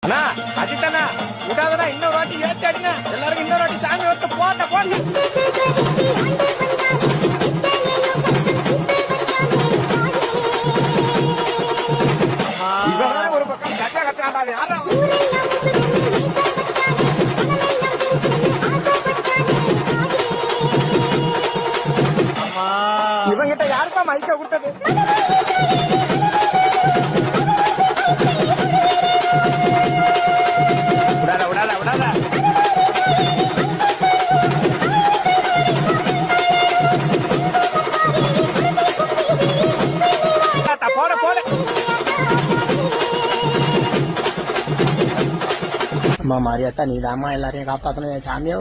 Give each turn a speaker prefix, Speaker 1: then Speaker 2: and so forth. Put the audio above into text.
Speaker 1: அண்ணா அஜித்தண்ணா விடாதடா, இன்னொரு வாட்டி ஏத்தி அடிங்க. எல்லாருக்கும் இன்னொரு வாட்டி சாமி ஒருத்த போட்ட போட்டு. ஒரு பக்கம் கட்ட கட்டாண்டாது யாரா இவங்கிட்ட யாருப்பா மைக்க கொடுத்தது? விடாத விடாத விடாத. போட போட.
Speaker 2: அம்மா மாரியாத்தா, நீ தாம்மா எல்லாரையும் காப்பாத்தணும் சாமியோ.